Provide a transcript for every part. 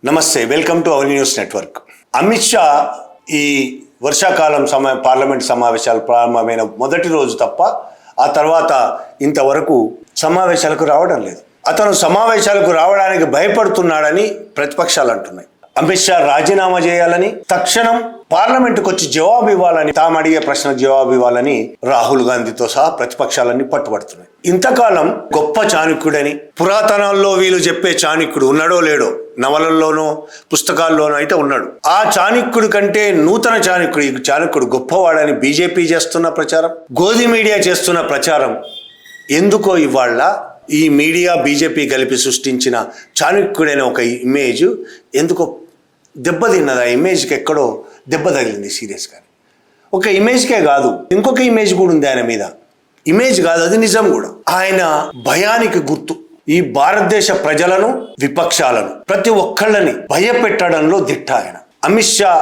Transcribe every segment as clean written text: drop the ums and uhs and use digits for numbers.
నమస్తే, welcome to our news network. Amit Shah ఈ వర్షాకాలం పార్లమెంట్ సమావేశాలు ప్రారంభమైన మొదటి రోజు తప్ప ఆ తర్వాత ఇంతవరకు సమావేశాలకు రావడం లేదు. అతను సమావేశాలకు రావడానికి భయపడుతున్నాడని ప్రతిపక్షాలు అంటున్నాయి. అమిత్ షా రాజీనామా చేయాలని, తక్షణం పార్లమెంటుకు వచ్చి జవాబు ఇవ్వాలని, తాము అడిగే ప్రశ్నకు జవాబు ఇవ్వాలని రాహుల్ గాంధీతో సహా ప్రతిపక్షాలన్నీ పట్టుబడుతున్నాయి. ఇంతకాలం గొప్ప చాణక్యుడని, పురాతనాల్లో వీళ్ళు చెప్పే చాణక్యుడు ఉన్నాడో లేడో, నవలల్లోనో పుస్తకాల్లోనో అయితే ఉన్నాడు. ఆ చాణక్యుడి కంటే నూతన చాణక్యుడు, ఈ చాణక్యుడు గొప్పవాడని బీజేపీ చేస్తున్న ప్రచారం, గోధి మీడియా చేస్తున్న ప్రచారం ఎందుకో ఇవాళ ఈ మీడియా బీజేపీ కలిపి సృష్టించిన చాణక్యుడైన ఒక ఇమేజ్ ఎందుకో దెబ్బతిన్నది. ఆ ఇమేజ్కి ఎక్కడో దెబ్బ తగిలింది సీరియస్గా. ఒక ఇమేజ్కే కాదు, ఇంకొక ఇమేజ్ కూడా ఉంది ఆయన మీద. ఇమేజ్ కాదు, అది నిజం కూడా. ఆయన భయానికి గుర్తు. ఈ భారతదేశ ప్రజలను, విపక్షాలను, ప్రతి ఒక్కళ్ళని భయపెట్టడంలో దిట్ట ఆయన. అమిత్ షా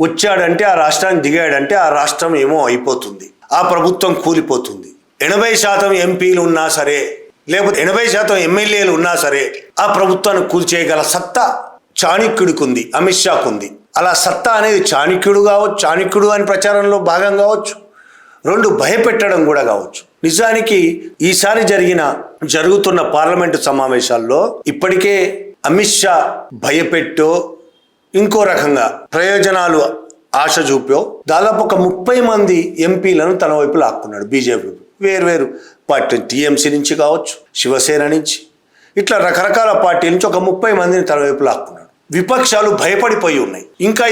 వచ్చాడంటే, ఆ రాష్ట్రానికి దిగాడంటే ఆ రాష్ట్రం ఏమో అయిపోతుంది, ఆ ప్రభుత్వం కూలిపోతుంది. 80% ఎంపీలు ఉన్నా సరే, లేకపోతే 80% ఎమ్మెల్యేలు ఉన్నా సరే ఆ ప్రభుత్వాన్ని కూల్చేయగల సత్తా చాణక్యుడికి ఉంది, అమిత్ షాకు ఉంది. అలా సత్తా అనేది చాణక్యుడు కావచ్చు, చాణక్యుడు అని ప్రచారంలో భాగం కావచ్చు, రెండు భయపెట్టడం కూడా కావచ్చు. నిజానికి ఈసారి జరుగుతున్న పార్లమెంటు సమావేశాల్లో ఇప్పటికే అమిత్ షా భయపెట్టో ఇంకో రకంగా ప్రయోజనాలు ఆశ చూపో దాదాపు ఒక 30 మంది ఎంపీలను తన వైపు లాక్కున్నాడు. బీజేపీ వేర్వేరు పార్టీ, టీఎంసీ నుంచి కావచ్చు, శివసేన నుంచి, ఇట్లా రకరకాల పార్టీల నుంచి ఒక 30 మందిని తన వైపు లాక్కున్నాడు. విపక్షాలు భయపడిపోయి ఉన్నాయి. ఇంకా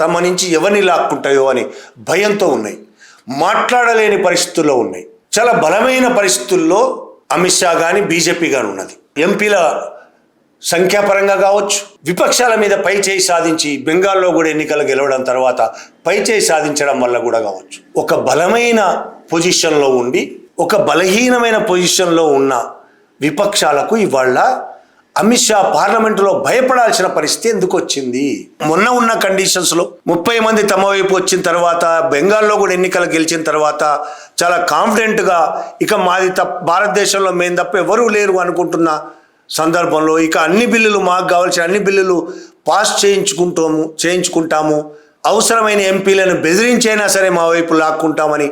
తమ నుంచి ఎవరిని లాక్కుంటాయో అని భయంతో ఉన్నాయి. మాట్లాడలేని పరిస్థితుల్లో ఉన్నాయి. చాలా బలమైన పరిస్థితుల్లో అమిత్ షా కానీ బీజేపీ కానీ ఉన్నది. ఎంపీల సంఖ్యాపరంగా కావచ్చు, విపక్షాల మీద పై చేయి సాధించి బెంగాల్లో కూడా ఎన్నికలు గెలవడం తర్వాత పై చేయి సాధించడం వల్ల కూడా కావచ్చు. ఒక బలమైన పొజిషన్లో ఉండి ఒక బలహీనమైన పొజిషన్లో ఉన్న విపక్షాలకు ఇవాళ అమిత్ షా పార్లమెంటులో భయపడాల్సిన పరిస్థితి ఎందుకు వచ్చింది? మొన్న ఉన్న కండిషన్స్లో 30 మంది తమ వైపు వచ్చిన తర్వాత, బెంగాల్లో కూడా ఎన్నికలు గెలిచిన తర్వాత చాలా కాన్ఫిడెంట్గా ఇక మాది భారతదేశంలో మేము తప్ప ఎవరూ లేరు అనుకుంటున్న సందర్భంలో ఇక అన్ని బిల్లులు, మాకు కావాల్సిన అన్ని బిల్లులు పాస్ చేయించుకుంటాము, అవసరమైన ఎంపీలను బెదిరించైనా సరే మా వైపు లాక్కుంటామని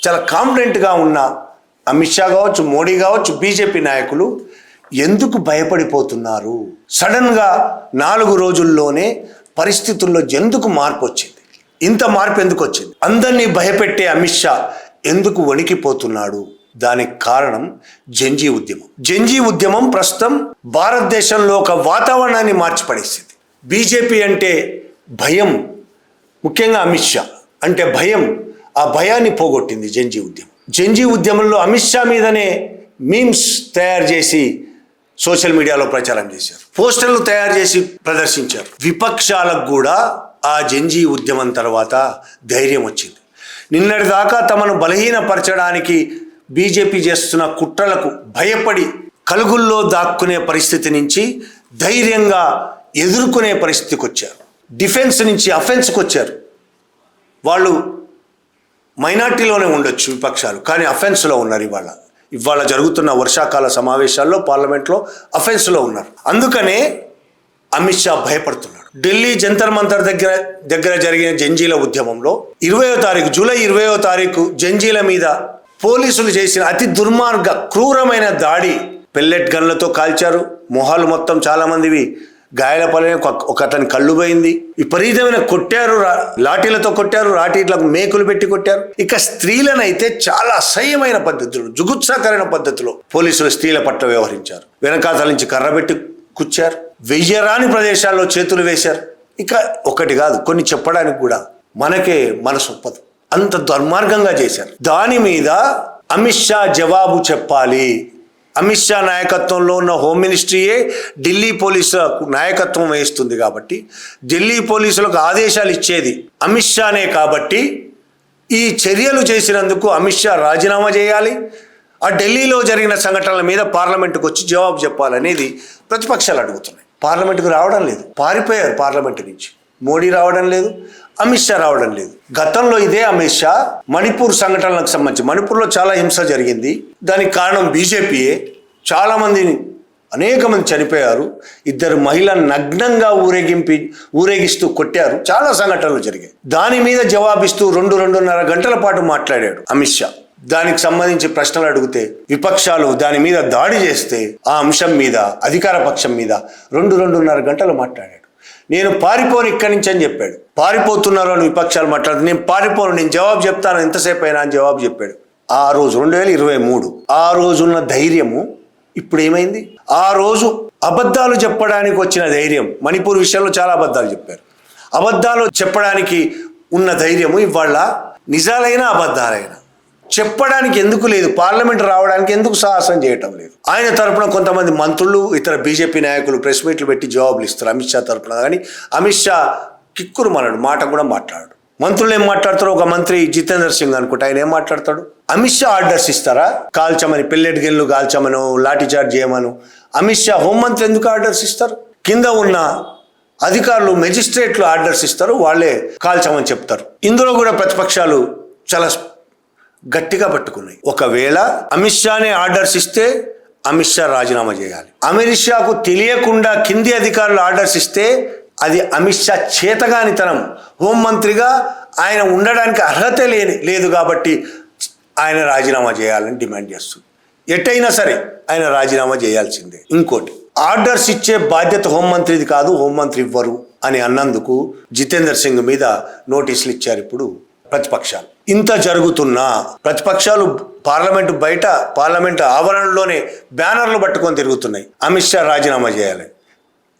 చాలా కాన్ఫిడెంట్గా ఉన్న అమిత్ షా కావచ్చు, మోడీ కావచ్చు, బీజేపీ నాయకులు ఎందుకు భయపడిపోతున్నారు? సడన్గా 4 రోజుల్లోనే పరిస్థితుల్లో ఎందుకు మార్పు వచ్చింది? ఇంత మార్పు ఎందుకు వచ్చింది? అందరినీ భయపెట్టే అమిత్ షా ఎందుకు వణికిపోతున్నాడు? దానికి కారణం జంజీ ఉద్యమం. జంజీ ఉద్యమం ప్రస్తుతం భారతదేశంలో ఒక వాతావరణాన్ని మార్చిపడేసింది. బీజేపీ అంటే భయం, ముఖ్యంగా అమిత్ షా అంటే భయం. ఆ భయాన్ని పోగొట్టింది జంజీ ఉద్యమం. జంజీ ఉద్యమంలో అమిత్ షా మీదనే మీమ్స్ తయారు చేసి సోషల్ మీడియాలో ప్రచారం చేశారు, పోస్టర్లు తయారు చేసి ప్రదర్శించారు. విపక్షాలకు కూడా ఆ జంజీ ఉద్యమం తర్వాత ధైర్యం వచ్చింది. నిన్నటిదాకా తమను బలహీనపరచడానికి బీజేపీ చేస్తున్న కుట్రలకు భయపడి కలుగుల్లో దాక్కునే పరిస్థితి నుంచి ధైర్యంగా ఎదుర్కొనే పరిస్థితికి వచ్చారు. డిఫెన్స్ నుంచి అఫెన్స్కి వచ్చారు. వాళ్ళు మైనార్టీలోనే ఉండొచ్చు విపక్షాలు, కానీ అఫెన్స్లో ఉన్నారు. ఇవాళ జరుగుతున్న వర్షాకాల సమావేశాల్లో పార్లమెంట్లో అఫెన్స్లో ఉన్నారు. అందుకనే అమిత్ షా భయపడుతున్నాడు. ఢిల్లీ జంతర్ మంతర్ దగ్గర జరిగిన జంజీల ఉద్యమంలో జూలై 20వ తారీఖు జంజీల మీద పోలీసులు చేసిన అతి దుర్మార్గ క్రూరమైన దాడి, పెల్లెట్ గన్లతో కాల్చారు. మొహాలు మొత్తం చాలా మందివి గాయాలపాలైన, ఒక అతని కళ్ళు పోయింది. విపరీతమైన కొట్టారు, లాఠీలతో కొట్టారు, లాఠీలకు మేకులు పెట్టి కొట్టారు. ఇక స్త్రీలనైతే చాలా అసహ్యమైన పద్ధతులు, జుగుత్సాకరమైన పద్ధతిలో పోలీసులు స్త్రీల పట్ల వ్యవహరించారు. వెనకాతల నుంచి కర్ర పెట్టి కుచ్చారు, వెయ్యరాని ప్రదేశాల్లో చేతులు వేశారు. ఇక ఒకటి కాదు, కొన్ని చెప్పడానికి కూడా మనకే మనసు ఒప్పదు, అంత దుర్మార్గంగా చేశారు. దాని మీద అమిత్ షా జవాబు చెప్పాలి. అమిత్ షా నాయకత్వంలో ఉన్న హోమ్ మినిస్ట్రీయే ఢిల్లీ పోలీసులకు నాయకత్వం వహిస్తుంది కాబట్టి, ఢిల్లీ పోలీసులకు ఆదేశాలు ఇచ్చేది అమిత్ షానే కాబట్టి, ఈ చర్యలు చేసినందుకు అమిత్ షా రాజీనామా చేయాలి. ఆ ఢిల్లీలో జరిగిన సంఘటనల మీద పార్లమెంటుకు వచ్చి జవాబు చెప్పాలనేది ప్రతిపక్షాలు అడుగుతున్నాయి. పార్లమెంటుకు రావడం లేదు, పారిపోయారు పార్లమెంటు నుంచి. మోడీ రావడం లేదు, అమిత్ షా రావడం లేదు. గతంలో ఇదే అమిత్ షా మణిపూర్ సంఘటనలకు సంబంధించి, మణిపూర్లో చాలా హింస జరిగింది, దానికి కారణం బీజేపీయే, చాలా మందిని అనేక మంది చనిపోయారు. 2 మహిళలను నగ్నంగా ఊరేగిస్తూ కొట్టారు. చాలా సంఘటనలు జరిగాయి. దాని మీద జవాబిస్తూ 2-2.5 గంటల పాటు మాట్లాడాడు అమిత్ షా. దానికి సంబంధించి ప్రశ్నలు అడిగితే విపక్షాలు దాని మీద దాడి చేస్తే ఆ అంశం మీద అధికార పక్షం మీద 2-2.5 గంటలు మాట్లాడాడు. నేను పారిపోను ఇక్కడి నుంచి అని చెప్పాడు. పారిపోతున్నారు అని విపక్షాలు మాట్లాడుతూ నేను పారిపోను, నేను జవాబు చెప్తాను ఎంతసేపు అయినా అని జవాబు చెప్పాడు. ఆ రోజు 2023 ఆ రోజున్న ధైర్యము ఇప్పుడు ఏమైంది? ఆ రోజు అబద్ధాలు చెప్పడానికి వచ్చిన ధైర్యం, మణిపూర్ విషయంలో చాలా అబద్ధాలు చెప్పారు, అబద్ధాలు చెప్పడానికి ఉన్న ధైర్యము ఇవాళ నిజాలైన అబద్ధాలైనా చెప్పడానికి ఎందుకు లేదు? పార్లమెంట్ రావడానికి ఎందుకు సాహసం చేయటం లేదు? ఆయన తరపున కొంతమంది మంత్రులు, ఇతర బీజేపీ నాయకులు ప్రెస్ మీట్లు పెట్టి జవాబులు ఇస్తారు అమిత్ షా తరపున. కానీ అమిత్ షా కిక్కురు మనడు, మాట కూడా మాట్లాడు. మంత్రులు ఏం మాట్లాడతారు? ఒక మంత్రి జితేందర్ సింగ్ అనుకుంటా, ఆయన ఏం మాట్లాడతాడు? అమిత్ షా ఆర్డర్స్ ఇస్తారా? కాల్చమని, పెల్లెట్ గిన్లు కాల్చమను, లాఠీ చార్జ్ చేయమను. అమిత్ షా హోంమంత్రి ఎందుకు ఆర్డర్స్ ఇస్తారు? కింద ఉన్న అధికారులు, మెజిస్ట్రేట్లు ఆర్డర్స్ ఇస్తారు, వాళ్ళే కాల్చమని చెప్తారు. ఇందులో కూడా ప్రతిపక్షాలు చాలా గట్టిగా పట్టుకున్నాయి. ఒకవేళ అమిత్ షానే ఆర్డర్స్ ఇస్తే అమిత్ షా రాజీనామా చేయాలి. అమిత్ షాకు తెలియకుండా కింది అధికారులు ఆర్డర్స్ ఇస్తే అది అమిత్ షా చేతగానితనం. హోంమంత్రిగా ఆయన ఉండడానికి అర్హత లేదు కాబట్టి ఆయన రాజీనామా చేయాలని డిమాండ్ చేస్తుంది. ఎట్టయినా సరే ఆయన రాజీనామా చేయాల్సిందే. ఇంకోటి, ఆర్డర్స్ ఇచ్చే బాధ్యత హోంమంత్రిది కాదు, హోంమంత్రి ఇవ్వరు అని అన్నందుకు జితేందర్ సింగ్ మీద నోటీసులు ఇచ్చారు ఇప్పుడు ప్రతిపక్షాలు. ఇంత జరుగుతున్నా ప్రతిపక్షాలు పార్లమెంటు బయట, పార్లమెంటు ఆవరణలోనే బ్యానర్లు పట్టుకొని తిరుగుతున్నాయి. అమిత్ షా రాజీనామా చేయాలి,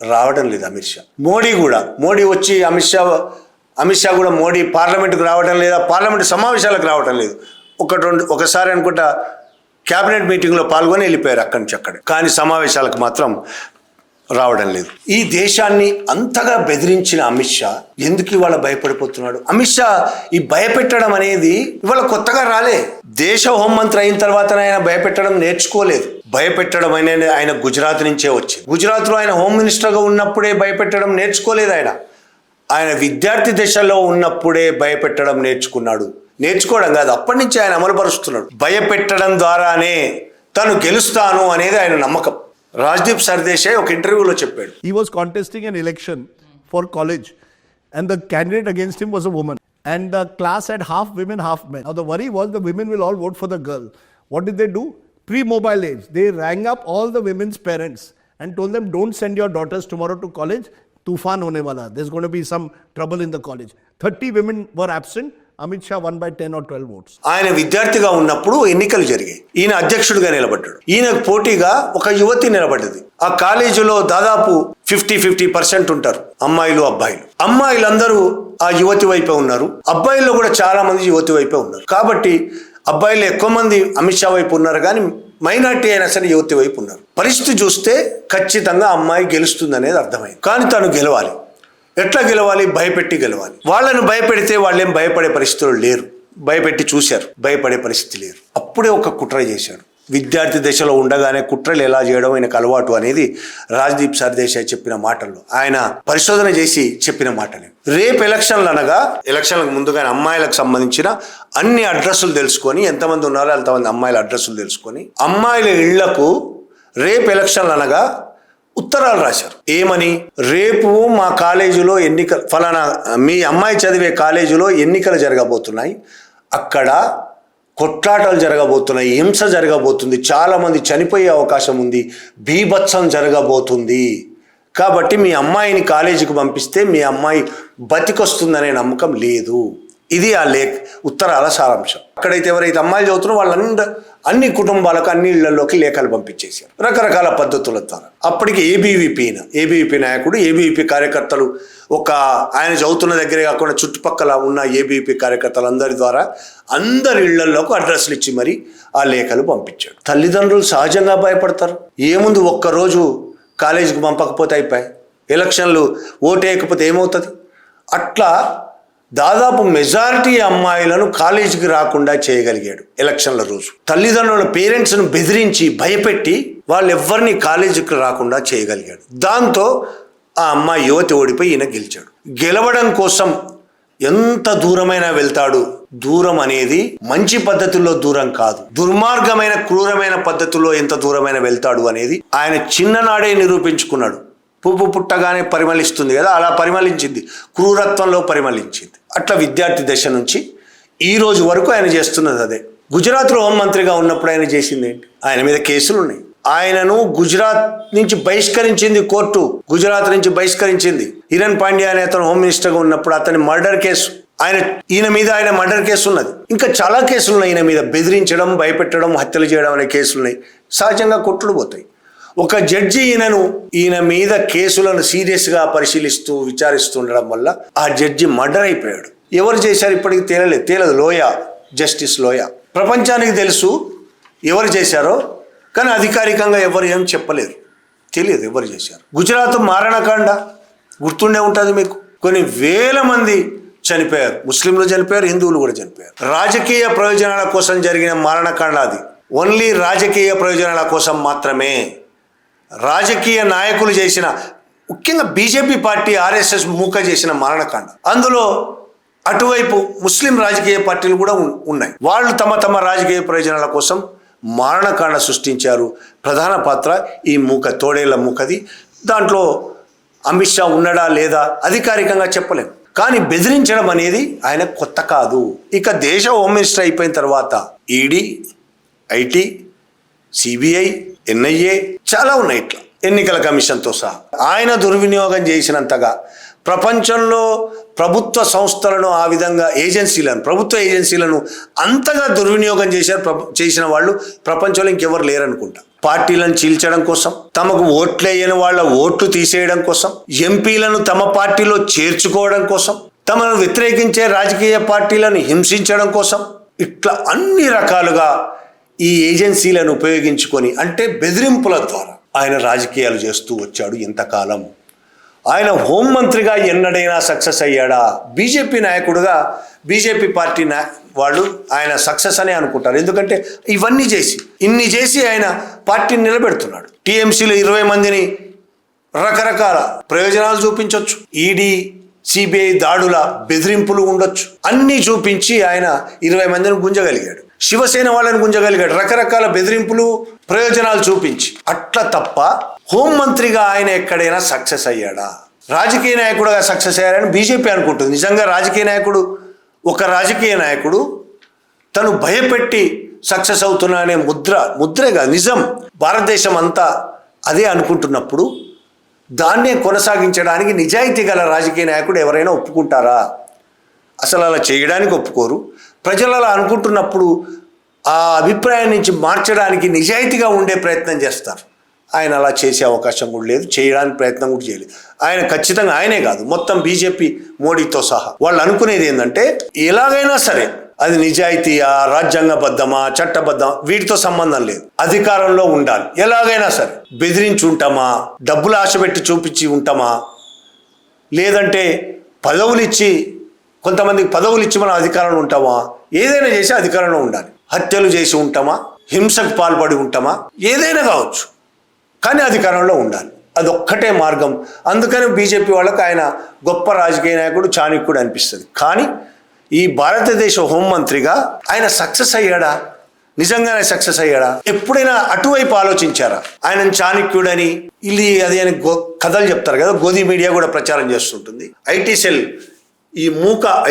రావడం లేదు అమిత్ షా. మోడీ వచ్చి అమిత్ షా కూడా మోడీ పార్లమెంటుకు రావడం లేదా, పార్లమెంటు సమావేశాలకు రావడం లేదు. ఒకసారి అనుకుంటా క్యాబినెట్ మీటింగ్లో పాల్గొని వెళ్ళిపోయారు అక్కడి నుంచి అక్కడే, కానీ సమావేశాలకు మాత్రం రావడం లేదు. ఈ దేశాన్ని అంతగా బెదిరించిన అమిత్ షా ఎందుకు ఇవాళ భయపడిపోతున్నాడు? అమిత్ షా ఈ భయపెట్టడం అనేది ఇవాళ కొత్తగా రాలే. దేశ హోంమంత్రి అయిన తర్వాత ఆయన భయపెట్టడం నేర్చుకోలేదు. భయపెట్టడం అనేది ఆయన గుజరాత్ నుంచే వచ్చింది. గుజరాత్లో ఆయన హోమ్ మినిస్టర్గా ఉన్నప్పుడే భయపెట్టడం నేర్చుకోలేదు. ఆయన విద్యార్థి దశలో ఉన్నప్పుడే భయపెట్టడం నేర్చుకున్నాడు. నేర్చుకోవడం కాదు, అప్పటి నుంచి ఆయన అమలుపరుస్తున్నాడు. భయపెట్టడం ద్వారానే తను గెలుస్తాను అనేది ఆయన నమ్మకం. రాజ్దీప్ సర్దేశాయ్ ఒక ఇంటర్వ్యూలో చెప్పాడు. He was contesting an election for college and the candidate against him was a woman and the class had half women, half men. Now the worry was the women will all vote for the girl. What did they do? Pre-mobile age, they rang up all the women's parents and told them don't send your daughters tomorrow to college. Tufan hone wala. There's going to be some trouble in the college. 30 women were absent. Amit Shah 1 by 10 or 12 votes. ఆయన విద్యార్థిగా ఉన్నప్పుడు ఎన్నికలు జరిగాయి. ఈయన అధ్యక్షుడిగా నిలబడ్డాడు. ఈయనకు పోటీగా ఒక యువతి నిలబడ్డది. ఆ కాలేజీలో దాదాపు 50% ఉంటారు అమ్మాయిలు, అబ్బాయిలు. అమ్మాయిలందరూ ఆ యువతి వైపే ఉన్నారు, అబ్బాయిల్లో కూడా చాలా మంది యువతి వైపే ఉన్నారు. కాబట్టి అబ్బాయిలు ఎక్కువ మంది అమిత్ షా వైపు ఉన్నారు, కానీ మైనార్టీ అయినా సరే యువతి వైపు ఉన్నారు. పరిస్థితి చూస్తే ఖచ్చితంగా అమ్మాయి గెలుస్తుంది అనేది అర్థమైంది. కానీ తను గెలవాలి. ఎట్లా గెలవాలి? భయపెట్టి గెలవాలి. వాళ్ళను భయపెడితే వాళ్ళేం భయపడే పరిస్థితులు లేరు. భయపెట్టి చూశారు, భయపడే పరిస్థితి లేరు. అప్పుడే ఒక కుట్ర చేశాడు. విద్యార్థి దశలో ఉండగానే కుట్రలు ఎలా చేయడం ఆయనకు అలవాటు అనేది రాజ్దీప్ సర్దేశాయ్ చెప్పిన మాటల్లో, ఆయన పరిశోధన చేసి చెప్పిన మాటలే. రేపు ఎలక్షన్లకు ముందుగానే అమ్మాయిలకు సంబంధించిన అన్ని అడ్రస్సులు తెలుసుకొని, ఎంతమంది ఉన్నారో అంతమంది అమ్మాయిల అడ్రస్సులు తెలుసుకొని, అమ్మాయిల ఇళ్లకు రేపు ఎలక్షన్లు అనగా ఉత్తరాలు రాశారు. ఏమని? రేపు మా కాలేజీలో ఫలానా మీ అమ్మాయి చదివే కాలేజీలో ఎన్నికలు జరగబోతున్నాయి, అక్కడ కొట్లాటలు జరగబోతున్నాయి, హింస జరగబోతుంది, చాలామంది చనిపోయే అవకాశం ఉంది, బీభత్సం జరగబోతుంది. కాబట్టి మీ అమ్మాయిని కాలేజీకి పంపిస్తే మీ అమ్మాయి బతికొస్తుందనే నమ్మకం లేదు. ఇది ఆ ఉత్తరాల సారాంశం. అక్కడైతే ఎవరైతే అమ్మాయిలు చదువుతున్నారో వాళ్ళందరూ అన్ని కుటుంబాలకు, అన్ని ఇళ్లలోకి లేఖలు పంపించేశారు రకరకాల పద్ధతుల ద్వారా. అప్పటికి ఏబీవీపీ నాయకుడు, ఏబీవీపీ కార్యకర్తలు, ఆయన చదువుతున్న దగ్గరే కాకుండా చుట్టుపక్కల ఉన్న ఏబీవీపీ కార్యకర్తలందరి ద్వారా అందరి ఇళ్లలోకి అడ్రస్లు ఇచ్చి మరి ఆ లేఖలు పంపించాడు. తల్లిదండ్రులు సహజంగా భయపడతారు. ఏముంది, ఒక్కరోజు కాలేజీకి పంపకపోతే అయిపోయాయి, ఎలక్షన్లు ఓటేయకపోతే ఏమవుతుంది? అట్లా దాదాపు మెజారిటీ అమ్మాయిలను కాలేజీకి రాకుండా చేయగలిగాడు ఎలక్షన్ల రోజు. తల్లిదండ్రుల పేరెంట్స్ను బెదిరించి భయపెట్టి వాళ్ళెవ్వరిని కాలేజీకి రాకుండా చేయగలిగాడు. దాంతో ఆ అమ్మాయి యువతి ఓడిపోయి ఈయన గెలిచాడు. గెలవడం కోసం ఎంత దూరమైనా వెళ్తాడు, దూరం అనేది మంచి పద్ధతుల్లో దూరం కాదు, దుర్మార్గమైన క్రూరమైన పద్ధతుల్లో ఎంత దూరమైన వెళ్తాడు అనేది ఆయన చిన్ననాడే నిరూపించుకున్నాడు. పువ్వు పుట్టగానే పరిమళిస్తుంది కదా, అలా పరిమళించింది, క్రూరత్వంలో పరిమళించింది. అట్లా విద్యార్థి దశ నుంచి ఈ రోజు వరకు ఆయన చేస్తున్నది అదే. గుజరాత్లో హోంమంత్రిగా ఉన్నప్పుడు ఆయన చేసింది ఏంటి? ఆయన మీద కేసులు ఉన్నాయి. ఆయనను గుజరాత్ నుంచి బహిష్కరించింది కోర్టు, గుజరాత్ నుంచి బహిష్కరించింది. హిరణ్ పాండ్యా అనే అతను హోమ్ మినిస్టర్గా ఉన్నప్పుడు అతని మర్డర్ కేసు, ఈయన మీద మర్డర్ కేసు ఉన్నది. ఇంకా చాలా కేసులు ఉన్నాయి ఈయన మీద, బెదిరించడం, భయపెట్టడం, హత్యలు చేయడం అనే కేసులు ఉన్నాయి. సహజంగా కొట్టుడు పోతాయి. ఒక జడ్జి ఈయన మీద కేసులను సీరియస్గా పరిశీలిస్తూ విచారిస్తుండడం వల్ల ఆ జడ్జి మర్డర్ అయిపోయాడు. ఎవరు చేశారు ఇప్పటికి తేలదు. లోయా, జస్టిస్ లోయా. ప్రపంచానికి తెలుసు ఎవరు చేశారో, కానీ అధికారికంగా ఎవరు ఏం చెప్పలేరు, తెలియదు ఎవరు చేశారు. గుజరాత్ మారణకాండ గుర్తుండే ఉంటుంది మీకు. కొన్ని వేల మంది చనిపోయారు, ముస్లింలు చనిపోయారు, హిందువులు కూడా చనిపోయారు. రాజకీయ ప్రయోజనాల కోసం జరిగిన మారణకాండ అది. ఓన్లీ రాజకీయ ప్రయోజనాల కోసం మాత్రమే రాజకీయ నాయకులు చేసిన, ముఖ్యంగా బీజేపీ పార్టీ ఆర్ఎస్ఎస్ మూక చేసిన మారణకాండ. అందులో అటువైపు ముస్లిం రాజకీయ పార్టీలు కూడా ఉన్నాయి. వాళ్ళు తమ రాజకీయ ప్రయోజనాల కోసం మారణకాండ సృష్టించారు. ప్రధాన పాత్ర ఈ తోడేళ్ల మూకది. దాంట్లో అమిత్ షా ఉన్నాడా లేదా అధికారికంగా చెప్పలేం, కానీ బెదిరించడం అనేది ఆయన కొత్త కాదు. ఇక దేశ హోమ్ మినిస్టర్ అయిపోయిన తర్వాత ఈడీ, ఐటీ, సిబిఐ, ఎన్ఐఏ చాలా ఉన్నాయి, ఇట్లా ఎన్నికల కమిషన్తో సహా. ఆయన దుర్వినియోగం చేసినంతగా ప్రపంచంలో ప్రభుత్వ సంస్థలను, ఆ విధంగా ప్రభుత్వ ఏజెన్సీలను అంతగా దుర్వినియోగం చేసిన వాళ్ళు ప్రపంచంలో ఇంకెవరు లేరనుకుంటా. పార్టీలను చీల్చడం కోసం, తమకు ఓట్లేయని వాళ్ళ ఓట్లు తీసేయడం కోసం, ఎంపీలను తమ పార్టీలో చేర్చుకోవడం కోసం, తమను వ్యతిరేకించే రాజకీయ పార్టీలను హింసించడం కోసం, ఇట్లా అన్ని రకాలుగా ఈ ఏజెన్సీలను ఉపయోగించుకొని, అంటే బెదిరింపుల ద్వారా ఆయన రాజకీయాలు చేస్తూ వచ్చాడు ఇంతకాలం. ఆయన హోంమంత్రిగా ఎన్నడైనా సక్సెస్ అయ్యాడా? బీజేపీ నాయకుడుగా బీజేపీ పార్టీ వాళ్ళు ఆయన సక్సెస్ అనే అనుకుంటారు. ఎందుకంటే ఇన్ని చేసి ఆయన పార్టీని నిలబెడుతున్నాడు. టీఎంసీలో 20 మందిని రకరకాల ప్రయోజనాలు చూపించవచ్చు, ఈడీ, సిబిఐ దాడుల బెదిరింపులు ఉండొచ్చు, అన్నీ చూపించి ఆయన 20 మందిని గుంజగలిగాడు. శివసేన వాళ్ళని గుంజగలిగాడు, రకరకాల బెదిరింపులు, ప్రయోజనాలు చూపించి. అట్లా తప్ప హోంమంత్రిగా ఆయన ఎక్కడైనా సక్సెస్ అయ్యాడా? రాజకీయ నాయకుడుగా సక్సెస్ అయ్యారని బీజేపీ అనుకుంటుంది. నిజంగా ఒక రాజకీయ నాయకుడు తను భయపెట్టి సక్సెస్ అవుతున్నా అనే ముద్రేగా నిజం భారతదేశం అంతా అదే అనుకుంటున్నప్పుడు దాన్నే కొనసాగించడానికి నిజాయితీ గల రాజకీయ నాయకుడు ఎవరైనా ఒప్పుకుంటారా? అసలు అలా చేయడానికి ఒప్పుకోరు. ప్రజలు అలా అనుకుంటున్నప్పుడు ఆ అభిప్రాయం నుంచి మార్చడానికి నిజాయితీగా ఉండే ప్రయత్నం చేస్తారు. ఆయన అలా చేసే అవకాశం కూడా లేదు, చేయడానికి ప్రయత్నం కూడా చేయలేదు. ఆయన ఖచ్చితంగా, ఆయనే కాదు, మొత్తం బీజేపీ, మోడీతో సహా వాళ్ళు అనుకునేది ఏంటంటే ఎలాగైనా సరే అది నిజాయితీయా, రాజ్యాంగబద్ధమా, చట్టబద్ధమా, వీటితో సంబంధం లేదు, అధికారంలో ఉండాలి. ఎలాగైనా సరే బెదిరించి ఉంటామా, డబ్బులు ఆశపెట్టి చూపించి ఉంటామా, లేదంటే కొంతమందికి పదవులు ఇచ్చి మనం అధికారంలో ఉంటామా, ఏదైనా చేసి అధికారంలో ఉండాలి. హత్యలు చేసి ఉంటామా, హింసకు పాల్పడి ఉంటామా, ఏదైనా కావచ్చు, కానీ అధికారంలో ఉండాలి. అదొక్కటే మార్గం. అందుకని బీజేపీ వాళ్ళకి ఆయన గొప్ప రాజకీయ నాయకుడు, చాణక్యుడు అనిపిస్తుంది. కానీ ఈ భారతదేశ హోంమంత్రిగా ఆయన సక్సెస్ అయ్యాడా? నిజంగానే సక్సెస్ అయ్యాడా? ఎప్పుడైనా అటువైపు ఆలోచించారా? ఆయనను చాణక్యుడని, అది అని కథలు చెప్తారు కదా, గోధి మీడియా కూడా ప్రచారం చేస్తుంటుంది. ఐటీ సెల్, ఈ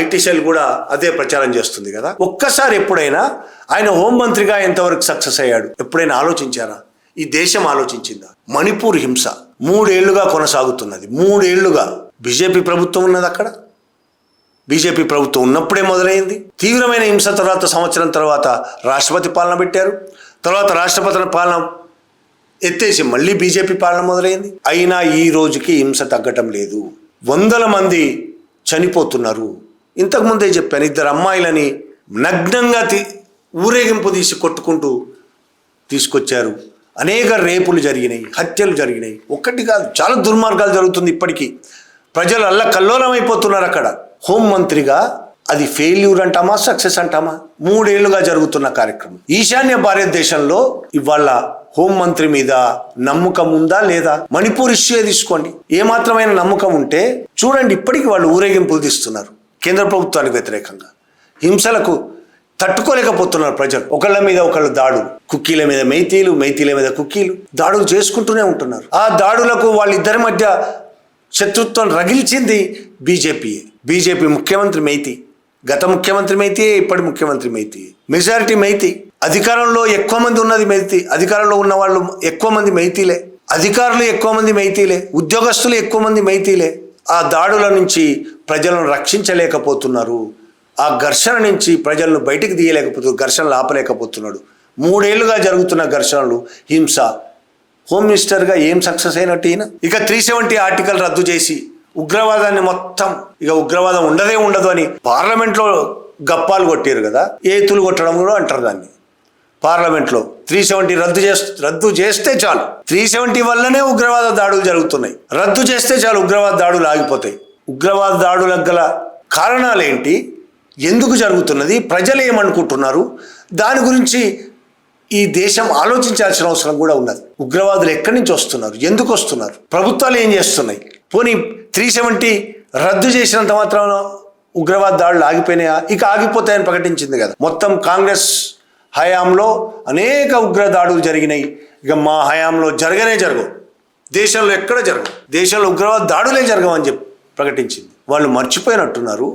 ఐటీ సెల్ కూడా అదే ప్రచారం చేస్తుంది కదా. ఒక్కసారి ఎప్పుడైనా ఆయన హోంమంత్రిగా ఎంతవరకు సక్సెస్ అయ్యాడు ఎప్పుడైనా ఆలోచించారా? ఈ దేశం ఆలోచించిందా? మణిపూర్ హింస 3 ఏళ్లుగా కొనసాగుతున్నది. 3 ఏళ్లుగా బీజేపీ ప్రభుత్వం ఉన్నది అక్కడ. బీజేపీ ప్రభుత్వం ఉన్నప్పుడే మొదలైంది. తీవ్రమైన హింస తర్వాత, సంవత్సరం తర్వాత రాష్ట్రపతి పాలన పెట్టారు. తర్వాత రాష్ట్రపతి పాలన ఎత్తేసి మళ్ళీ బీజేపీ పాలన మొదలైంది. అయినా ఈ రోజుకి హింస తగ్గటం లేదు. 100 మంది చనిపోతున్నారు. ఇంతకుముందే చెప్పాను, 2 అమ్మాయిలని నగ్నంగా ఊరేగింపు తీసి కొట్టుకుంటూ తీసుకొచ్చారు. అనేక రేపులు జరిగినాయి, హత్యలు జరిగినాయి. ఒక్కటి కాదు, చాలా దుర్మార్గాలు జరుగుతుంది. ఇప్పటికీ ప్రజలు అల్లకల్లోలమైపోతున్నారు అక్కడ. హోంమంత్రిగా అది ఫెయిల్యూర్ అంటామా, సక్సెస్ అంటామా? 3 ఏళ్లుగా జరుగుతున్న కార్యక్రమం. ఈశాన్య భారతదేశంలో ఇవాళ హోంమంత్రి మీద నమ్మకం ఉందా లేదా? మణిపూర్ ఇష్యూ తీసుకోండి, ఏమాత్రమైన నమ్మకం ఉంటే చూడండి, ఇప్పటికీ వాళ్ళు ఊరేగింపులు తీస్తున్నారు కేంద్ర ప్రభుత్వానికి వ్యతిరేకంగా. హింసలకు తట్టుకోలేకపోతున్నారు ప్రజలు. ఒకళ్ళ మీద ఒకళ్ళు దాడులు, కుక్కీల మీద మైతీలు, మైతీల మీద కుక్కీలు దాడులు చేసుకుంటూనే ఉంటున్నారు. ఆ దాడులకు వాళ్ళిద్దరి మధ్య శత్రుత్వం రగిల్చింది బీజేపీ ముఖ్యమంత్రి మైతీ, గత ముఖ్యమంత్రి మైతీ, ఇప్పటి ముఖ్యమంత్రి మైతీ. మెజారిటీ మైతీ, అధికారంలో ఎక్కువ మంది ఉన్నది మైతీ, అధికారంలో ఉన్న వాళ్ళు ఎక్కువ మంది మైతీలే, అధికారులు ఎక్కువ మంది మైతీలే, ఉద్యోగస్తులు ఎక్కువ మంది మైతీలే. ఆ దాడుల నుంచి ప్రజలను రక్షించలేకపోతున్నారు. ఆ ఘర్షణ నుంచి ప్రజలను బయటికి తీయలేకపోతున్నారు, ఘర్షణలు ఆపలేకపోతున్నాడు. 3 ఏళ్లుగా జరుగుతున్న ఘర్షణలు, హింస. హోమ్ మినిస్టర్గా ఏం సక్సెస్ అయినట్టు ఈయన? ఇక 370 ఆర్టికల్ రద్దు చేసి ఉగ్రవాదాన్ని మొత్తం ఇక ఉగ్రవాదం ఉండదు అని పార్లమెంట్లో గప్పాలు కొట్టారు కదా, ఏతులు కొట్టడం కూడా అంటారు దాన్ని. పార్లమెంట్లో 370 రద్దు చేస్తే చాలు, 370 వల్లనే ఉగ్రవాద దాడులు జరుగుతున్నాయి. రద్దు చేస్తే చాలు, ఉగ్రవాద దాడులు ఆగిపోతాయి. ఉగ్రవాద దాడులకు గల కారణాలేంటి, ఎందుకు జరుగుతున్నది, ప్రజలు ఏమనుకుంటున్నారు, దాని గురించి ఈ దేశం ఆలోచించాల్సిన అవసరం కూడా ఉన్నది. ఉగ్రవాదులు ఎక్కడి నుంచి వస్తున్నారు, ఎందుకు వస్తున్నారు, ప్రభుత్వాలు ఏం చేస్తున్నాయి? పోనీ 370 రద్దు చేసినంత మాత్రాన ఉగ్రవాద దాడులు ఆగిపోయినాయా? ఇక ఆగిపోతాయని ప్రకటించింది కదా. మొత్తం కాంగ్రెస్ హయాంలో అనేక ఉగ్ర దాడులు జరిగినాయి. ఇక మా హయాంలో జరగవు, దేశంలో ఎక్కడ జరగవు, దేశంలో ఉగ్రవాద దాడులే జరగవని చెప్పి ప్రకటించింది. వాళ్ళు మర్చిపోయినట్టున్నారు.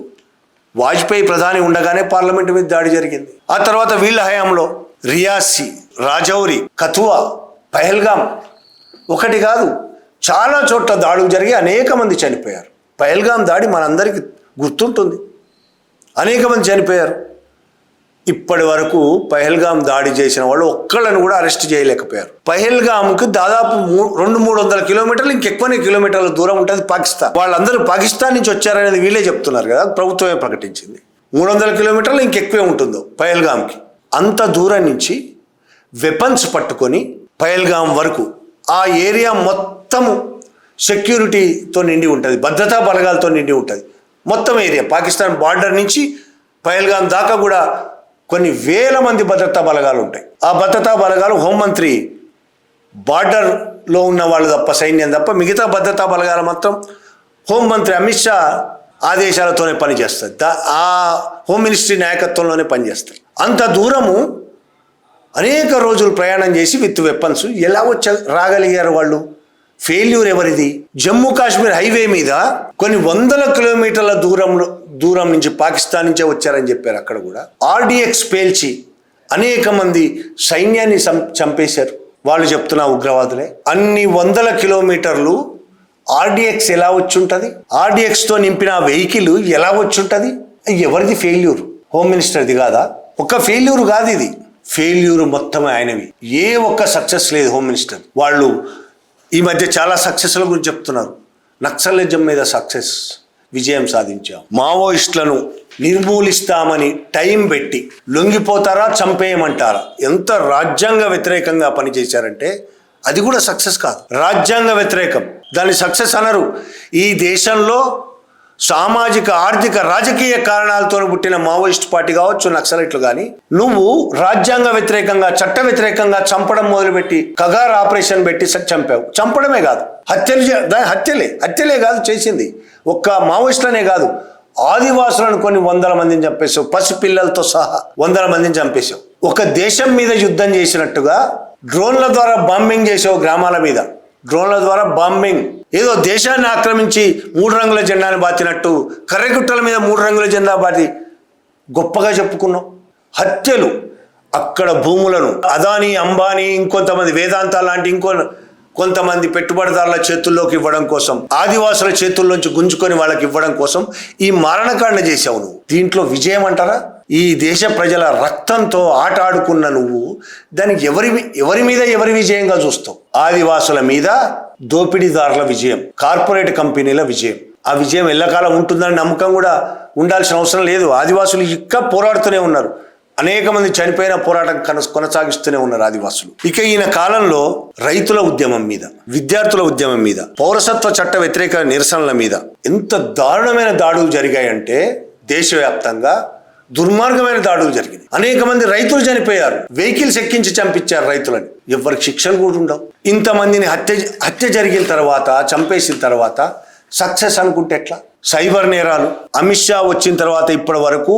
వాజ్పేయి ప్రధాని ఉండగానే పార్లమెంటు మీద దాడి జరిగింది. ఆ తర్వాత వీళ్ళ హయాంలో రియాసీ, రాజౌరి, కథువా, పహల్గాం ఒకటి కాదు చాలా చోట్ల దాడులు జరిగి అనేక మంది చనిపోయారు. పహల్గాం దాడి మనందరికీ గుర్తుంటుంది, అనేక మంది చనిపోయారు. ఇప్పటి వరకు పహల్గాం దాడి చేసిన వాళ్ళు ఒక్కళ్ళని కూడా అరెస్ట్ చేయలేకపోయారు. పహల్గాంకు దాదాపు 200-300 కిలోమీటర్లు, ఇంకెక్కువనే కిలోమీటర్ల దూరం ఉంటుంది పాకిస్తాన్. వాళ్ళందరూ పాకిస్తాన్ నుంచి వచ్చారనేది వీళ్ళే చెప్తున్నారు కదా, ప్రభుత్వమే ప్రకటించింది. 300 కిలోమీటర్లు ఇంకెక్కువే ఉంటుందో పహల్గాంకి. అంత దూరం నుంచి వెపన్స్ పట్టుకొని పహల్గాం వరకు ఆ ఏరియా మొత్తము సెక్యూరిటీతో నిండి ఉంటుంది, భద్రతా బలగాలతో నిండి ఉంటుంది. మొత్తం ఏరియా పాకిస్తాన్ బార్డర్ నుంచి పహల్గాం దాకా కూడా కొన్ని వేల మంది భద్రతా బలగాలు ఉంటాయి. ఆ భద్రతా బలగాలు హోంమంత్రి బార్డర్లో ఉన్న వాళ్ళు తప్ప, సైన్యం తప్ప, మిగతా భద్రతా బలగాలు మాత్రం హోంమంత్రి అమిత్ షా ఆదేశాలతోనే పనిచేస్తుంది, ఆ హోమ్ మినిస్ట్రీ నాయకత్వంలోనే పనిచేస్తారు. అంత దూరము అనేక రోజులు ప్రయాణం చేసి విత్ వెపన్స్ ఎలా రాగలిగారు వాళ్ళు? ఫెయిల్యూర్ ఎవరిది? జమ్మూ కాశ్మీర్ హైవే మీద కొన్ని 100 కిలోమీటర్ల దూరం నుంచి పాకిస్తాన్ నుంచే వచ్చారని చెప్పారు. అక్కడ కూడా ఆర్డిఎక్స్ పేల్చి అనేక మంది సైన్యాన్ని చంపేశారు. వాళ్ళు చెప్తున్న ఉగ్రవాదులే. అన్ని 100 కిలోమీటర్లు ఆర్డిఎక్స్ ఎలా వచ్చుంటుంది? ఆర్డిఎక్స్తో నింపిన వెహికల్ ఎలా వచ్చుంటుంది? ఎవరిది ఫెయిల్యూర్? హోమ్ మినిస్టర్ది కాదా? ఒక ఫెయిల్యూర్ కాదు ఇది, ఫెయిల్యూర్ మొత్తం ఆయనవి. ఏ ఒక్క సక్సెస్ లేదు హోమ్ మినిస్టర్. వాళ్ళు ఈ మధ్య చాలా సక్సెస్ల గురించి చెప్తున్నారు. నక్సలిజం మీద సక్సెస్, విజయం సాధించాం. మావోయిస్టులను నిర్మూలిస్తామని టైం పెట్టి లొంగిపోతారా, చంపేయమంటారా? ఎంత రాజ్యాంగ వ్యతిరేకంగా పనిచేశారంటే అది కూడా సక్సెస్ కాదు, రాజ్యాంగ వ్యతిరేకం. దాన్ని సక్సెస్ అనరు. ఈ దేశంలో సామాజిక, ఆర్థిక, రాజకీయ కారణాలతో పుట్టిన మావోయిస్ట్ పార్టీ కావచ్చు, నక్సలైట్లు కానీ, నువ్వు రాజ్యాంగ వ్యతిరేకంగా, చట్ట వ్యతిరేకంగా చంపడం మొదలుపెట్టి కగార్ ఆపరేషన్ పెట్టి చంపావు. చంపడమే కాదు, హత్యలే కాదు చేసింది. ఒక్క మావోయిస్టులనే కాదు, ఆదివాసులను కొన్ని 100 మందిని చంపేశావు, పసిపిల్లలతో సహా 100 మందిని చంపేశావు. ఒక దేశం మీద యుద్ధం చేసినట్టుగా డ్రోన్ల ద్వారా బాంబింగ్ చేసావు, గ్రామాల మీద డ్రోన్ల ద్వారా బాంబింగ్. ఏదో దేశాన్ని ఆక్రమించి 3 రంగుల జెండాని బాతినట్టు కర్రెగుట్టల మీద 3 రంగుల జెండా బాతి గొప్పగా చెప్పుకున్నాం. హత్యలు, అక్కడ భూములను అదానీ, అంబానీ, ఇంకొంతమంది వేదాంత లాంటి కొంతమంది పెట్టుబడిదారుల చేతుల్లోకి ఇవ్వడం కోసం, ఆదివాసుల చేతుల్లోంచి గుంజుకొని వాళ్ళకి ఇవ్వడం కోసం ఈ మారణకాండ చేశావు నువ్వు. దీంట్లో విజయం అంటారా? ఈ దేశ ప్రజల రక్తంతో ఆట ఆడుకున్న నువ్వు దానికి ఎవరి విజయంగా చూస్తావు? ఆదివాసుల మీద దోపిడీదారుల విజయం, కార్పొరేట్ కంపెనీల విజయం. ఆ విజయం ఎల్లకాలం ఉంటుందని నమ్మకం కూడా ఉండాల్సిన అవసరం లేదు. ఆదివాసులు ఇంకా పోరాడుతూనే ఉన్నారు. అనేక మంది చనిపోయిన పోరాటం కొనసాగిస్తూనే ఉన్నారు ఆదివాసులు. ఇక ఈయన కాలంలో రైతుల ఉద్యమం మీద, విద్యార్థుల ఉద్యమం మీద, పౌరసత్వ చట్ట వ్యతిరేక నిరసనల మీద ఎంత దారుణమైన దాడులు జరిగాయంటే దేశవ్యాప్తంగా దుర్మార్గమైన దాడులు జరిగినాయి. అనేక మంది రైతులు చనిపోయారు, వెహికల్స్ ఎక్కించి చంపించారు రైతులని. ఎవరికి శిక్షలు కూడా ఉండవు. ఇంతమందిని హత్య జరిగిన తర్వాత, చంపేసిన తర్వాత సక్సెస్ అనుకుంటే ఎట్లా? సైబర్ నేరాలు అమిత్ షా వచ్చిన తర్వాత ఇప్పటి వరకు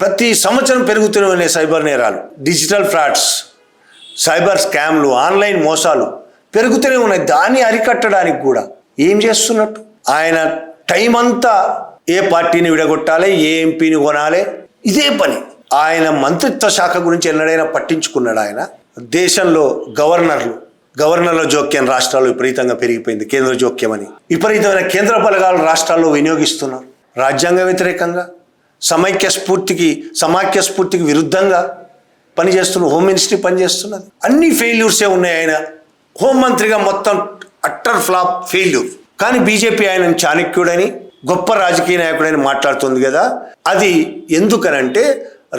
ప్రతి సంవత్సరం పెరుగుతూనే ఉన్నాయి సైబర్ నేరాలు, డిజిటల్ ఫ్రాడ్స్, సైబర్ స్కామ్లు, ఆన్లైన్ మోసాలు పెరుగుతూనే ఉన్నాయి. దాన్ని అరికట్టడానికి కూడా ఏం చేస్తున్నట్టు? ఆయన టైం అంతా ఏ పార్టీని విడగొట్టాలి, ఏ ఎంపీని కొనాలి, ఇదే పని. ఆయన మంత్రిత్వ శాఖ గురించి ఎన్నడైనా పట్టించుకున్నాడు ఆయన? దేశంలో గవర్నర్ల జోక్యం రాష్ట్రాల్లో విపరీతంగా పెరిగిపోయింది. కేంద్ర జోక్యం అని విపరీతమైన కేంద్ర బలగాలు రాష్ట్రాల్లో వినియోగిస్తున్నారు. రాజ్యాంగ వ్యతిరేకంగా, సమాఖ్య స్ఫూర్తికి విరుద్ధంగా పనిచేస్తున్న హోమ్ మినిస్ట్రీ పనిచేస్తున్నది. అన్ని ఫెయిల్యూర్సే ఉన్నాయి. ఆయన హోంమంత్రిగా మొత్తం అట్టర్ ఫ్లాప్, ఫెయిల్యూర్. కానీ బీజేపీ ఆయన చాణక్యుడని, గొప్ప రాజకీయ నాయకుడని మాట్లాడుతుంది కదా. అది ఎందుకనంటే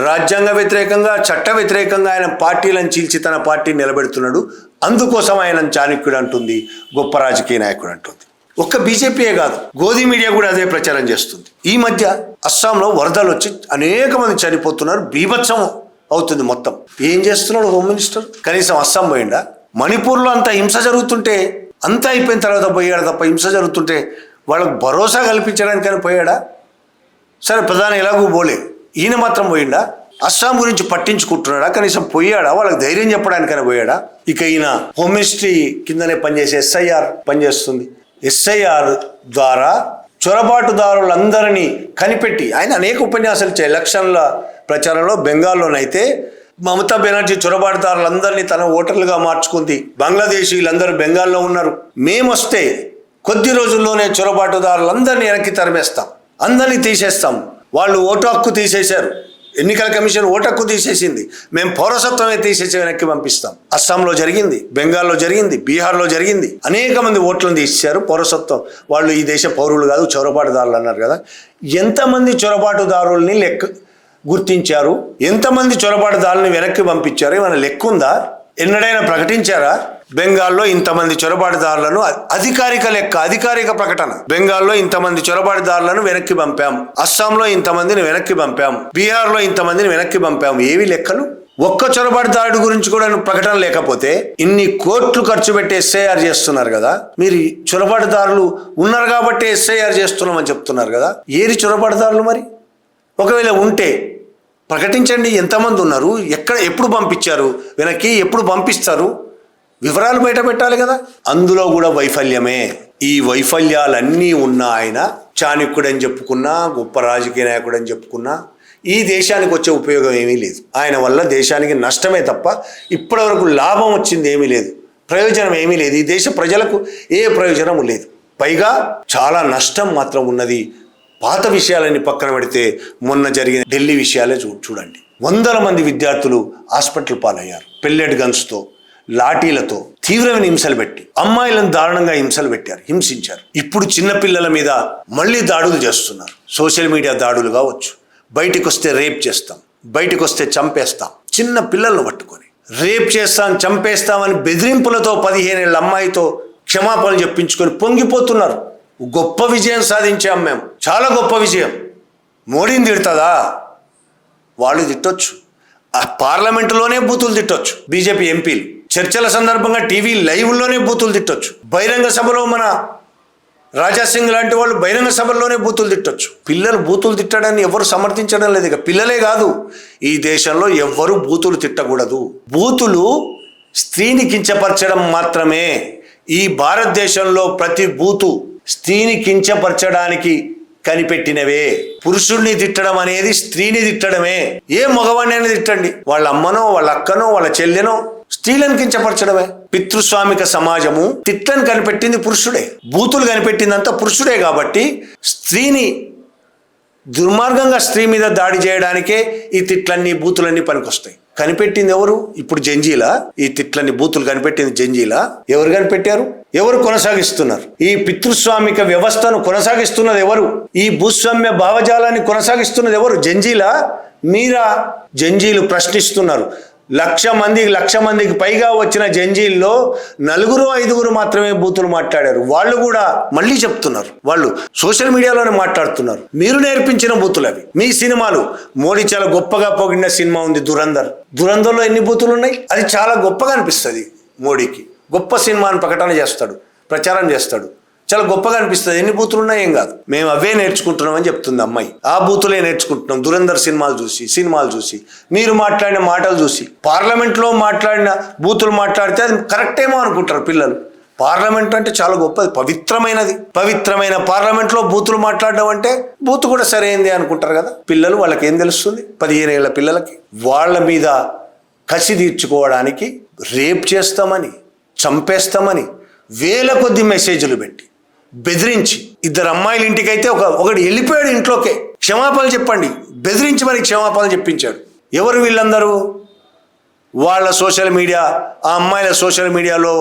రాజ్యాంగ వ్యతిరేకంగా, చట్ట వ్యతిరేకంగా ఆయన పార్టీలను చీల్చి తన పార్టీని నిలబెడుతున్నాడు. అందుకోసం ఆయన చాణక్యుడు అంటుంది, గొప్ప రాజకీయ నాయకుడు అంటుంది. ఒక్క బీజేపీయే కాదు, గోధి మీడియా కూడా అదే ప్రచారం చేస్తుంది. ఈ మధ్య అస్సాంలో వరదలు వచ్చి అనేక మంది చనిపోతున్నారు, బీభత్సం అవుతుంది మొత్తం. ఏం చేస్తున్నాడు హోమ్ మినిస్టర్? కనీసం అస్సాం పోయిండా? మణిపూర్లో అంత హింస జరుగుతుంటే, అంతా అయిపోయిన తర్వాత పోయాడు తప్ప, హింస జరుగుతుంటే వాళ్ళకు భరోసా కల్పించడానికని పోయాడా? సరే, ప్రధాని ఎలాగూ పోలే, ఈయన మాత్రం పోయిండా? అస్సాం గురించి పట్టించుకుంటున్నాడా? కనీసం పోయాడా? వాళ్ళకి ధైర్యం చెప్పడానికైనా పోయాడా? ఇక ఈయన హోమ్ మినిస్ట్రీ కిందనే పనిచేసే SIR పనిచేస్తుంది. SIR ద్వారా చొరబాటుదారులందరినీ కనిపెట్టి ఆయన అనేక ఉపన్యాసాలు ఇచ్చాయి. ఎలక్షన్ల ప్రచారంలో బెంగాల్లోనైతే మమతా బెనర్జీ చొరబాటుదారులందరినీ తన ఓటర్లుగా మార్చుకుంది. బంగ్లాదేశీలందరూ బెంగాల్లో ఉన్నారు. మేమొస్తే కొద్ది రోజుల్లోనే చొరబాటుదారులందరినీ వెనక్కి తరిమేస్తాం, అందరినీ తీసేస్తాం. వాళ్ళు ఓటు హక్కు తీసేశారు, ఎన్నికల కమిషన్ ఓటు హక్కు తీసేసింది, మేము పౌరసత్వమే తీసేసి వెనక్కి పంపిస్తాం. అస్సాంలో జరిగింది, బెంగాల్లో జరిగింది, బీహార్లో జరిగింది. అనేక మంది ఓట్లను తీసేశారు, పౌరసత్వం. వాళ్ళు ఈ దేశ పౌరులు కాదు, చొరబాటుదారులు అన్నారు కదా. ఎంతమంది చొరబాటుదారుల్ని గుర్తించారు? ఎంతమంది చొరబాటుదారుల్ని వెనక్కి పంపించారు? ఏమైనా లెక్క ఉందా? ఎన్నడైనా ప్రకటించారా? బెంగాల్లో ఇంతమంది చొరబాటుదారులను, అధికారిక ప్రకటన, బెంగాల్లో ఇంతమంది చొరబాటుదారులను వెనక్కి పంపాం, అస్సాంలో ఇంతమందిని వెనక్కి పంపాం, బీహార్లో ఇంతమందిని వెనక్కి పంపాం. ఏవి లెక్కలు? ఒక్క చొరబాటుదారుడి గురించి కూడా ప్రకటన లేకపోతే ఇన్ని కోట్లు ఖర్చు పెట్టి SIR చేస్తున్నారు కదా. మీరు చొరబాటుదారులు ఉన్నారు కాబట్టి SIR చేస్తున్నామని చెప్తున్నారు కదా. ఏది చొరబాటుదారులు మరి? ఒకవేళ ఉంటే ప్రకటించండి, ఎంతమంది ఉన్నారు, ఎప్పుడు పంపించారు వెనక్కి, ఎప్పుడు పంపిస్తారు, వివరాలు బయట పెట్టాలి కదా. అందులో కూడా వైఫల్యమే. ఈ వైఫల్యాలన్నీ ఉన్న ఆయన చాణక్యుడని చెప్పుకున్నా, గొప్ప రాజకీయ నాయకుడని చెప్పుకున్నా, ఈ దేశానికి వచ్చే ఉపయోగం ఏమీ లేదు. ఆయన వల్ల దేశానికి నష్టమే తప్ప ఇప్పటివరకు లాభం వచ్చింది ఏమీ లేదు, ప్రయోజనం ఏమీ లేదు. ఈ దేశ ప్రజలకు ఏ ప్రయోజనము లేదు, పైగా చాలా నష్టం మాత్రం ఉన్నది. పాత విషయాలన్నీ పక్కన పెడితే మొన్న జరిగిన ఢిల్లీ విషయాలే చూడండి. వందల మంది విద్యార్థులు హాస్పిటల్ పాలయ్యారు. పెల్లెట్ గన్స్తో, లాఠీలతో తీవ్రమైన హింసలు పెట్టి, అమ్మాయిలను దారుణంగా హింసించారు. ఇప్పుడు చిన్నపిల్లల మీద మళ్ళీ దాడులు చేస్తున్నారు. సోషల్ మీడియా దాడులు కావచ్చు. బయటికి వస్తే రేప్ చేస్తాం, బయటికి వస్తే చంపేస్తాం. చిన్న పిల్లలను పట్టుకొని రేప్ చేస్తాం, చంపేస్తామని బెదిరింపులతో 15 ఏళ్ళ అమ్మాయితో క్షమాపణలు చెప్పించుకొని పొంగిపోతున్నారు. గొప్ప విజయం సాధించాం మేము, చాలా గొప్ప విజయం. మోడీని తిడుతుందా? వాళ్ళు తిట్టొచ్చు, ఆ పార్లమెంటులోనే బూతులు తిట్టొచ్చు. బీజేపీ ఎంపీలు చర్చల సందర్భంగా టీవీ లైవ్లోనే బూతులు తిట్టొచ్చు. బహిరంగ సభలో మన రాజాసింగ్ లాంటి వాళ్ళు బహిరంగ సభల్లోనే బూతులు తిట్టొచ్చు. పిల్లలు బూతులు తిట్టడాన్ని ఎవరు సమర్థించడం లేదు. ఇక పిల్లలే కాదు, ఈ దేశంలో ఎవ్వరూ బూతులు తిట్టకూడదు. బూతులు స్త్రీని కించపరచడం మాత్రమే. ఈ భారతదేశంలో ప్రతి బూతు స్త్రీని కించపరచడానికి కనిపెట్టినవే. పురుషుడిని తిట్టడం అనేది స్త్రీని తిట్టడమే. ఏ మగవాడిని తిట్టండి, వాళ్ళ అమ్మనో, వాళ్ళ అక్కనో, వాళ్ళ చెల్లెనో, స్త్రీలను కించపరచడమే. పితృస్వామిక సమాజము తిట్లను కనిపెట్టింది పురుషుడే, బూతులు కనిపెట్టిందంతా పురుషుడే. కాబట్టి స్త్రీని దుర్మార్గంగా స్త్రీ మీద దాడి చేయడానికే ఈ తిట్లన్నీ, బూతులన్నీ పనికొస్తాయి. కనిపెట్టింది ఎవరు? ఇప్పుడు జంజీలా? ఈ తిట్లన్నీ, బూతులు కనిపెట్టింది జంజీలా? ఎవరు కనిపెట్టారు? ఎవరు కొనసాగిస్తున్నారు? ఈ పితృస్వామిక వ్యవస్థను కొనసాగిస్తున్నది ఎవరు? ఈ భూస్వామ్య భావజాలాన్ని కొనసాగిస్తున్నది ఎవరు? జంజీలా? మీరా? జంజీలు ప్రశ్నిస్తున్నారు. 1,00,000 మందికి పైగా వచ్చిన జంజీల్లో 4-5 మాత్రమే బూతులు మాట్లాడారు. వాళ్ళు కూడా మళ్ళీ చెప్తున్నారు, వాళ్ళు సోషల్ మీడియాలోనే మాట్లాడుతున్నారు. మీరు నేర్పించిన బూతులు అవి. మీ సినిమాలు, మోడీ చాలా గొప్పగా పొగిడిన సినిమా ఉంది దురంధర్లో ఎన్ని బూతులు ఉన్నాయి? అది చాలా గొప్పగా అనిపిస్తుంది మోడీకి. గొప్ప సినిమాను ప్రకటన చేస్తాడు, ప్రచారం చేస్తాడు, చాలా గొప్పగా అనిపిస్తుంది. ఎన్ని బూతులు ఉన్నా ఏం కాదు, మేము అవే నేర్చుకుంటున్నాం అని చెప్తుంది అమ్మాయి. ఆ బూతులే నేర్చుకుంటున్నాం దురంధర్ సినిమాలు చూసి మీరు మాట్లాడిన మాటలు చూసి. పార్లమెంట్లో మాట్లాడిన బూతులు మాట్లాడితే అది కరెక్టేమో అనుకుంటారు పిల్లలు. పార్లమెంట్ అంటే చాలా గొప్పది, పవిత్రమైన పార్లమెంట్లో బూతులు మాట్లాడడం అంటే బూతు కూడా సరైంది అనుకుంటారు కదా పిల్లలు. వాళ్ళకి ఏం తెలుస్తుంది? 15 ఏళ్ల పిల్లలకి. వాళ్ళ మీద కసి తీర్చుకోవడానికి రేప్ చేస్తామని, చంపేస్తామని వేల కొద్ది మెసేజ్లు పెట్టి బెదిరించి, 2 అమ్మాయిల ఇంటికైతే ఒకటి వెళ్ళిపోయాడు ఇంట్లోకే, క్షమాపణ చెప్పండి బెదిరించి మరి క్షమాపణ చెప్పించాడు. ఎవరు వీళ్ళందరూ? వాళ్ళ సోషల్ మీడియా, ఆ అమ్మాయిల సోషల్ మీడియాలో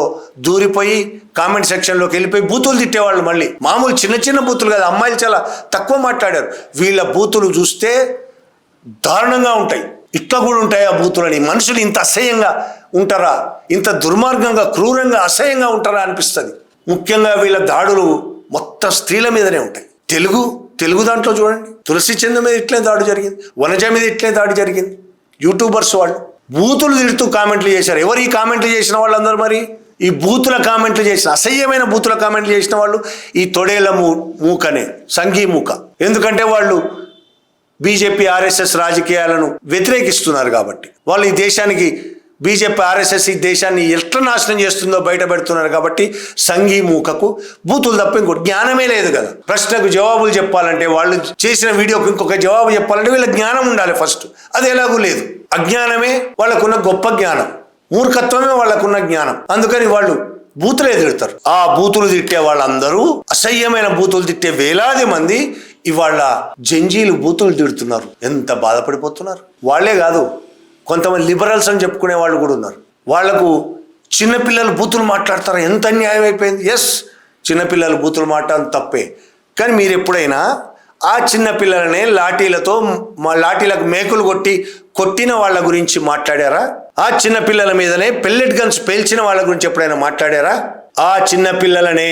దూరిపోయి కామెంట్ సెక్షన్లోకి వెళ్ళిపోయి బూతులు తిట్టేవాళ్ళు. మళ్ళీ మామూలు చిన్న బూతులు కాదు, అమ్మాయిలు చాలా తక్కువ మాట్లాడారు. వీళ్ళ బూతులు చూస్తే దారుణంగా ఉంటాయి. ఇట్లా కూడా ఉంటాయి ఆ బూతులని. మనుషులు ఇంత అసహ్యంగా ఉంటారా, ఇంత దుర్మార్గంగా క్రూరంగా అసహ్యంగా ఉంటారా అనిపిస్తుంది. ముఖ్యంగా వీళ్ళ దాడులు మొత్తం స్త్రీల మీదనే ఉంటాయి. తెలుగు దాంట్లో చూడండి, తులసి చందు మీద ఇట్లే దాడి జరిగింది, వనజ మీద ఇట్లే దాడి జరిగింది. యూట్యూబర్స్ వాళ్ళు బూతులు తిడుతూ కామెంట్లు చేశారు. ఎవరు ఈ కామెంట్లు చేసిన వాళ్ళందరూ? మరి ఈ బూతుల కామెంట్లు చేసిన, అసహ్యమైన బూతుల కామెంట్లు చేసిన వాళ్ళు ఈ తొడేల మూకనే, సంఘీ మూక. ఎందుకంటే వాళ్ళు బీజేపీ ఆర్ఎస్ఎస్ రాజకీయాలను వ్యతిరేకిస్తున్నారు కాబట్టి. వాళ్ళు ఈ దేశానికి, బీజేపీ ఆర్ఎస్ఎస్ ఈ దేశాన్ని ఎట్లా నాశనం చేస్తుందో బయట పెడుతున్నారు కాబట్టి సంఘీ మూకకు బూతులు తప్ప ఇంకోటి జ్ఞానమే లేదు కదా. ప్రశ్నకు జవాబులు చెప్పాలంటే, వాళ్ళు చేసిన వీడియోకి ఇంకొక జవాబు చెప్పాలంటే వీళ్ళ జ్ఞానం ఉండాలి ఫస్ట్. అది ఎలాగూ లేదు. అజ్ఞానమే వాళ్ళకున్న గొప్ప జ్ఞానం, మూర్ఖత్వమే వాళ్ళకున్న జ్ఞానం. అందుకని వాళ్ళు బూతులే తిడతారు. ఆ బూతులు తిట్టే వాళ్ళందరూ, అసహ్యమైన బూతులు తిట్టే వేలాది మంది ఇవాళ జంజీలు బూతులు తిడుతున్నారు. ఎంత బాధపడిపోతున్నారు. వాళ్ళే కాదు, కొంతమంది లిబరల్స్ అని చెప్పుకునే వాళ్ళు కూడా ఉన్నారు. వాళ్లకు చిన్నపిల్లలు బూతులు మాట్లాడతారు. ఎంత అన్యాయం అయిపోయింది. ఎస్, చిన్నపిల్లలు బూతులు మాట్లాడడం తప్పే. కానీ మీరు ఎప్పుడైనా ఆ చిన్నపిల్లలనే లాఠీలకు మేకులు కొట్టిన వాళ్ళ గురించి మాట్లాడారా? ఆ చిన్నపిల్లల మీదనే పెల్లెట్ గన్స్ పేల్చిన వాళ్ళ గురించి ఎప్పుడైనా మాట్లాడారా? ఆ చిన్నపిల్లలనే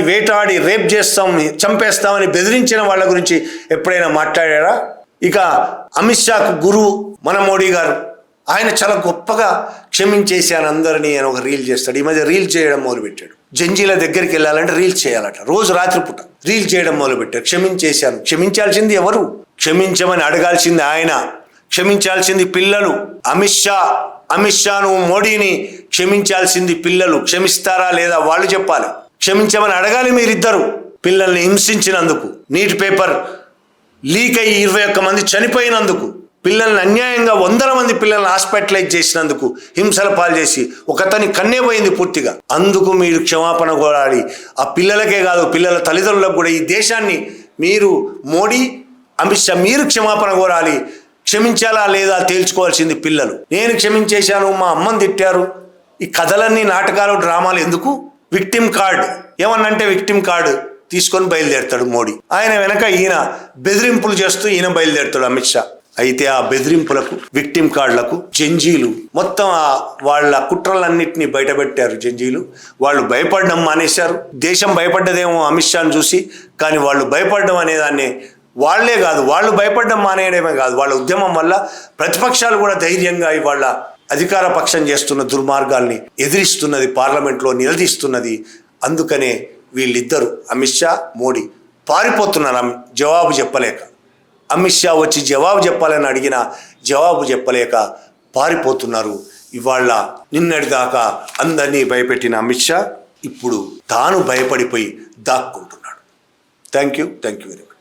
వేటాడి రేప్ చేస్తాం, చంపేస్తామని బెదిరించిన వాళ్ళ గురించి ఎప్పుడైనా మాట్లాడారా? ఇక అమిత్ షాకు గురువు మన మోడీ గారు, ఆయన చాలా గొప్పగా క్షమించేశాను అందరినీ అని ఒక రీల్ చేస్తాడు. ఈ మధ్య రీల్ చేయడం మొదలుపెట్టాడు. జంజీల దగ్గరికి వెళ్ళాలంటే రీల్ చేయాలట. రోజు రాత్రిపూట రీల్ చేయడం మొదలుపెట్టాడు. క్షమించేశాను. క్షమించాల్సింది ఎవరు? క్షమించమని అడగాల్సింది ఆయన, క్షమించాల్సింది పిల్లలు. అమిత్ షాను మోడీని క్షమించాల్సింది పిల్లలు. క్షమిస్తారా లేదా వాళ్ళు చెప్పాలి. క్షమించమని అడగాలి మీరిద్దరు. పిల్లల్ని హింసించినందుకు, నీట్ పేపర్ లీక్ అయ్యి 21 మంది చనిపోయినందుకు, పిల్లల్ని అన్యాయంగా 100 మంది పిల్లల్ని హాస్పిటలైజ్ చేసినందుకు, హింసల పాలు చేసి ఒకతని కన్నే పోయింది పూర్తిగా. అందుకు మీరు క్షమాపణ కోరాలి. ఆ పిల్లలకే కాదు, పిల్లల తల్లిదండ్రులకు కూడా. ఈ దేశాన్ని మీరు, మోడీ, అమిత్ షా, మీరు క్షమాపణ కోరాలి. క్షమించాలా లేదా తేల్చుకోవాల్సింది పిల్లలు. నేను క్షమించేశాను, మా అమ్మని తిట్టారు, ఈ కథలన్నీ నాటకాలు డ్రామాలు ఎందుకు? విక్టిమ్ కార్డ్ ఏమన్నంటే విక్టిమ్ కార్డు తీసుకొని బయలుదేరుతాడు మోడీ. ఆయన వెనక ఈయన బెదిరింపులు చేస్తూ ఈయన బయలుదేరుతాడు అమిత్ షా. అయితే ఆ బెదిరింపులకు, విక్టిమ్ కార్డులకు జంజీలు మొత్తం వాళ్ళ కుట్రలన్నింటినీ బయటపెట్టారు. జంజీలు వాళ్ళు భయపడడం మానేశారు. దేశం భయపడ్డదేమో అమిత్ షాను చూసి, కానీ వాళ్ళు భయపడడం అనేదాన్ని వాళ్లే కాదు, వాళ్ళు భయపడడం మానేయడమే కాదు, వాళ్ళ ఉద్యమం వల్ల ప్రతిపక్షాలు కూడా ధైర్యంగా ఇవాళ అధికార పక్షం చేస్తున్న దుర్మార్గాల్ని ఎదిరిస్తున్నది, పార్లమెంట్లో నిలదీస్తున్నది. అందుకనే వీళ్ళిద్దరూ, అమిత్ షా, మోడీ పారిపోతున్నారు జవాబు చెప్పలేక. అమిత్ షా వచ్చి జవాబు చెప్పాలని అడిగినా జవాబు చెప్పలేక పారిపోతున్నారు. ఇవాళ నిన్నటిదాకా అందరినీ భయపెట్టిన అమిత్ షా ఇప్పుడు తాను భయపడిపోయి దాక్కుంటున్నాడు. Thank you very much.